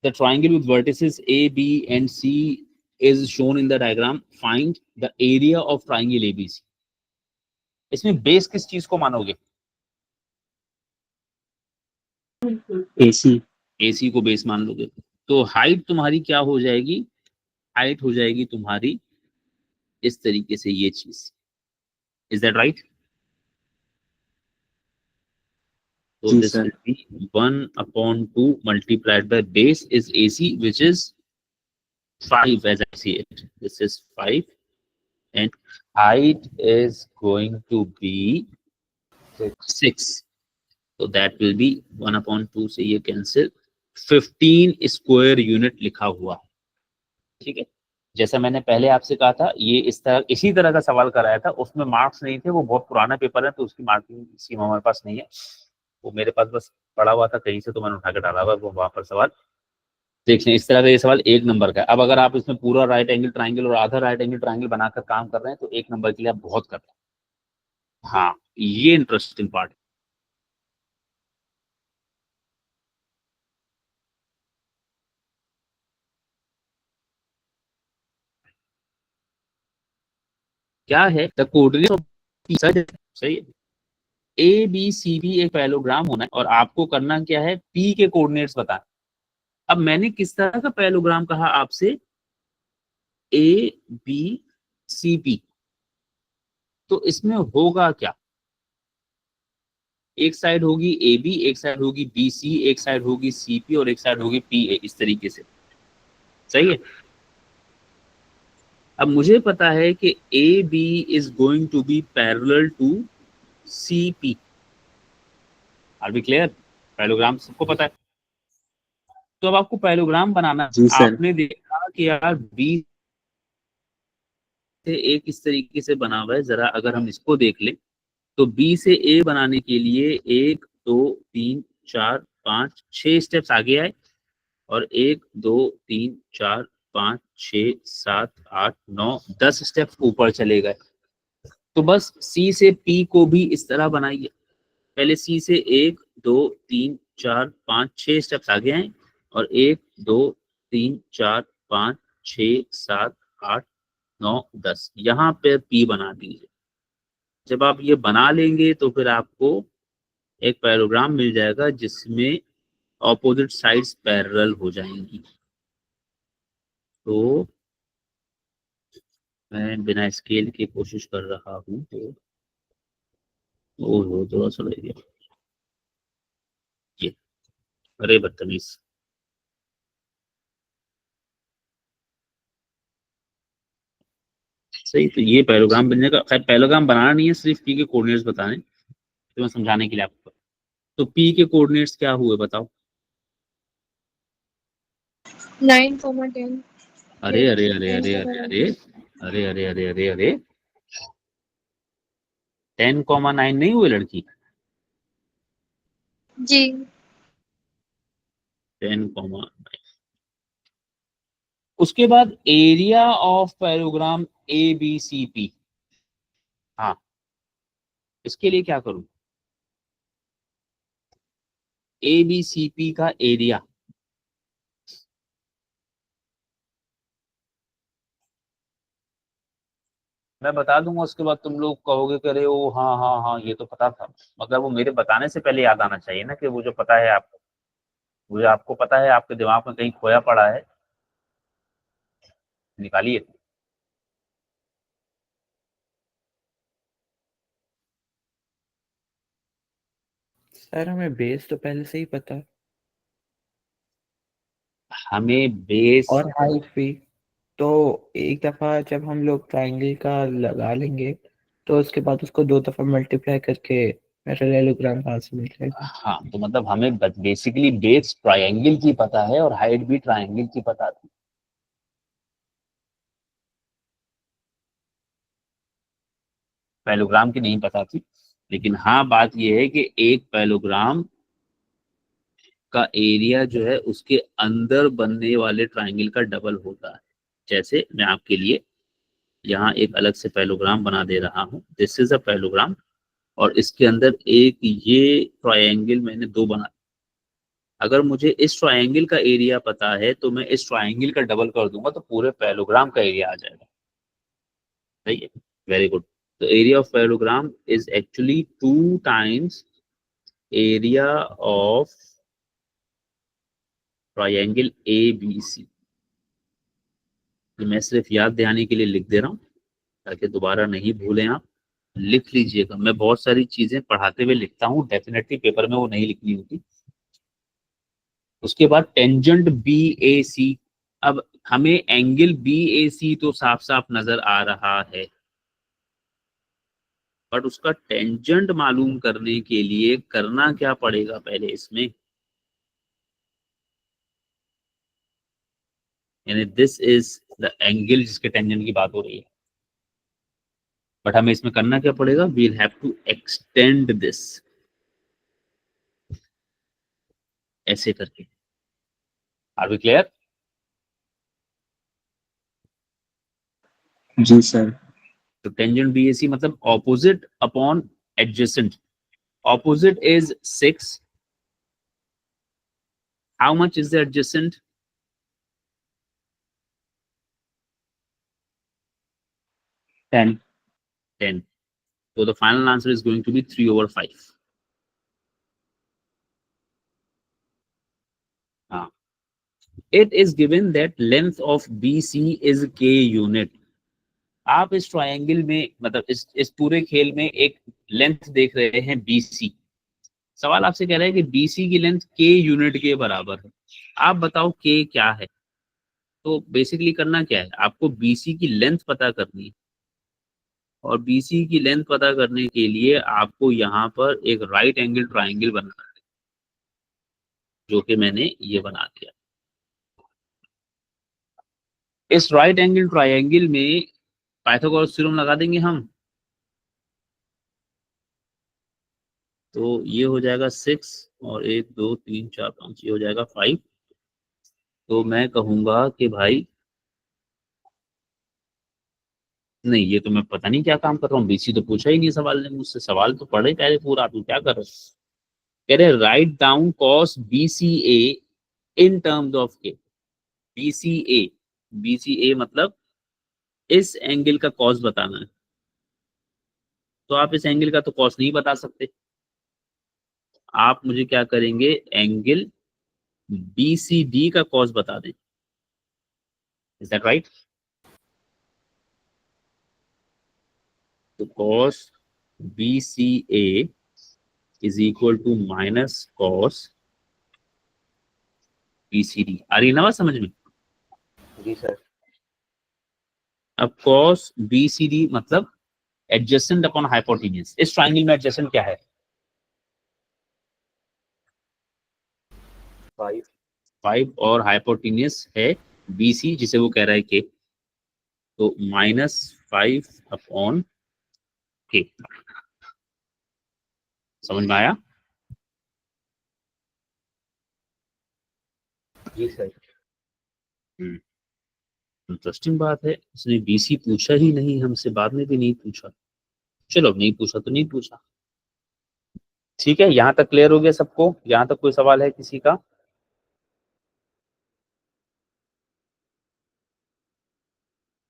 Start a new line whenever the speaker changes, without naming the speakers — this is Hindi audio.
The triangle with vertices A B and C is shown in the diagram, find the area of triangle ABC. इसमें बेस किस चीज को मानोगे?
AC।
एसी को बेस मान लोगे। तो हाइट तुम्हारी क्या हो जाएगी? हाइट हो जाएगी तुम्हारी इस तरीके से, ये चीज। Is that right? So
जी
this
sir.
will be 1/2 multiplied by base is AC, which is 5 as I see it. This is 5 and height is going to be 6. So that will be 1/2 से ये cancel, 15 स्क्वायर यूनिट लिखा हुआ है। ठीक है, जैसा मैंने पहले आपसे कहा था, ये इसी तरह का सवाल कराया था, उसमें मार्क्स नहीं थे, वो बहुत पुराना पेपर है तो उसकी मार्किंग स्कीम हमारे पास नहीं है, वो मेरे पास बस पड़ा हुआ था कहीं से तो मैंने उठा के डाला हुआ, वो वहां पर सवाल देख लें। इस तरह का ये सवाल 1 नंबर का है। अब अगर आप इसमें पूरा राइट एंगल ट्राइंगल और आधा राइट एंगल ट्राइंगल बनाकर काम कर रहे हैं तो 1 नंबर के लिए आप बहुत कर रहे हैं। हाँ, ये इंटरेस्टिंग पार्ट। क्या है? द कोऑर्डिनेट ऑफ सही है। ए बी सी बी एक पैरेललोग्राम होना है और आपको करना क्या है? पी के कोऑर्डिनेट्स बताना। अब मैंने किस तरह का पैरेललोग्राम कहा आपसे? A B C P. तो इसमें होगा क्या? एक साइड होगी ए बी, एक साइड होगी बी सी, एक साइड होगी सी पी और एक साइड होगी पी ए, इस तरीके से। सही है। अब मुझे पता है कि A B is going to be parallel to C P. Are we clear? Parallelogram सबको पता है। तो अब आपको पैरेललोग्राम बनाना।
जी सर।
आपने देखा कि यार बी से एक इस तरीके से बना हुआ है, जरा अगर हम इसको देख लें तो बी से ए बनाने के लिए 1 2 3 4 5 6 स्टेप्स आगे आए और 1 2 3 4 5 6 7 8 9 10 स्टेप्स ऊपर चले गए। तो बस सी से पी को भी इस तरह बनाइए। पहले सी से 1 2 3 4 5 6 स्टेप्स आगे आए और 1 2 3 4 5 6 7 8 9 10 यहाँ पे पी बना दीजिए। जब आप ये बना लेंगे तो फिर आपको एक पैराग्राम मिल जाएगा जिसमें ऑपोजिट साइड्स पैरेलल हो जाएंगी। तो मैं बिना स्केल की कोशिश कर रहा हूँ तो ओहो थोड़ा सा रह गया ये। अरे बदतमीज। सही, तो ये पैराग्राम बनने का, खैर पैराग्राम बनाना नहीं है, सिर्फ पी के कोऑर्डिनेट्स बताने तो मैं समझाने के लिए आपको। तो पी के कोऑर्डिनेट्स क्या हुए बताओ?
9,10।
अरे अरे अरे अरे अरे अरे अरे अरे अरे अरे अरे 10,9 नहीं हुए लड़की?
जी
10,9। उसके बाद area of parallelogram A B C P. हाँ, इसके लिए क्या करूं? ए बी सी पी का एरिया। मैं बता दूंगा, उसके बाद तुम लोग कहोगे कि अरे ओ हाँ हाँ हाँ ये तो पता था, मगर वो मेरे बताने से पहले याद आना चाहिए ना कि वो जो पता है आपको, वो जो आपको पता है आपके दिमाग में कहीं खोया पड़ा है, निकालिए।
सर हमें बेस तो पहले से ही पता है
हमें बेस
और हाइट भी। तो एक दफा जब हम लोग ट्राइंगल का लगा लेंगे तो उसके बाद उसको 2 दफा मल्टीप्लाई करके पैरेललोग्राम कहाँ से मिल जाएगा?
हाँ, तो मतलब हमें बेसिकली बेस ट्रायंगल की पता है और हाइट भी ट्रायंगल की पता थी। पैलोग्राम की नहीं पता थी, लेकिन हाँ बात यह है कि एक पैलोग्राम का एरिया जो है उसके अंदर बनने वाले ट्रायंगल का डबल होता है। जैसे मैं आपके लिए यहाँ एक अलग से पैलोग्राम बना दे रहा हूँ, दिस इज अ पैलोग्राम, और इसके अंदर एक ये ट्रायंगल मैंने 2 बना, अगर मुझे इस ट्रायंगल का एरिया पता है तो मैं इस ट्रायंगल का डबल कर दूंगा तो पूरे पैरेललोग्राम का एरिया आ जाएगा। सही है, वेरी गुड। तो area of parallelogram is actually 2 times area of triangle ABC। मैं सिर्फ याद दिलाने के लिए लिख दे रहा हूँ ताकि दोबारा नहीं भूलें आप, लिख लीजिएगा। मैं बहुत सारी चीजें पढ़ाते हुए लिखता हूँ, डेफिनेटली पेपर में वो नहीं लिखनी होती। उसके बाद टेंजेंट BAC। अब हमें एंगल BAC तो साफ साफ नजर आ रहा है, बट उसका टेंजेंट मालूम करने के लिए करना क्या पड़ेगा पहले इसमें, यानी दिस इज द एंगल जिसके टेंजेंट की बात हो रही है, बट हमें इसमें करना क्या पड़ेगा, we'll have to extend this ऐसे करके। Are we clear?
जी सर।
तो टेंजेंट BAC मतलब opposite upon adjacent. Opposite is 6, how much is the adjacent?
10।
10. So the final answer is going to be 3/5. It is given that length of BC is K unit. आप इस ट्रायंगल में मतलब इस पूरे खेल में एक लेंथ देख रहे हैं BC। सवाल आपसे कह रहा है कि BC की लेंथ K यूनिट के बराबर है, आप बताओ K क्या है। तो बेसिकली करना क्या है, आपको BC की लेंथ पता करनी है, और BC की लेंथ पता करने के लिए आपको यहाँ पर एक राइट एंगल ट्रायंगल बनाना है, जो कि मैंने ये बना दिया। इस राइट एंगल ट्रायंगल में पाइथागोरस थ्योरम लगा देंगे हम, तो ये हो जाएगा 6 और 1 2 3 4 5, ये हो जाएगा 5। तो मैं कहूंगा कि भाई नहीं, ये तो मैं पता नहीं क्या काम कर रहा हूँ, BC तो पूछा ही नहीं सवाल ने मुझसे, सवाल तो पढ़े पहले पूरा, तू क्या कर रहा है। कह रहे write down cos BCA in terms of के। BCA मतलब इस एंगल का कॉस बताना है, तो आप इस एंगल का तो कॉस नहीं बता सकते, आप मुझे क्या करेंगे, एंगल BCD का कॉस बता दें। Is that right? तो cos BCA is equal to minus cos BCD। आ रही है ना बात समझ में?
जी सर।
अब कॉस BCD मतलब एडजेसेंट अपॉन हाइपोटेन्यूज। इस ट्रायंगल में एडजेसेंट क्या है? 5 और हाइपोटेन्यूज है BC जिसे वो कह रहा है K, तो -5 अपॉन K। समझ में आया?
जी सर।
इंटरेस्टिंग बात है, इसने BC पूछा ही नहीं हमसे, बाद में भी नहीं पूछा। चलो नहीं पूछा तो नहीं पूछा, ठीक है। यहाँ तक क्लियर हो गया सबको? यहाँ तक कोई सवाल है किसी का?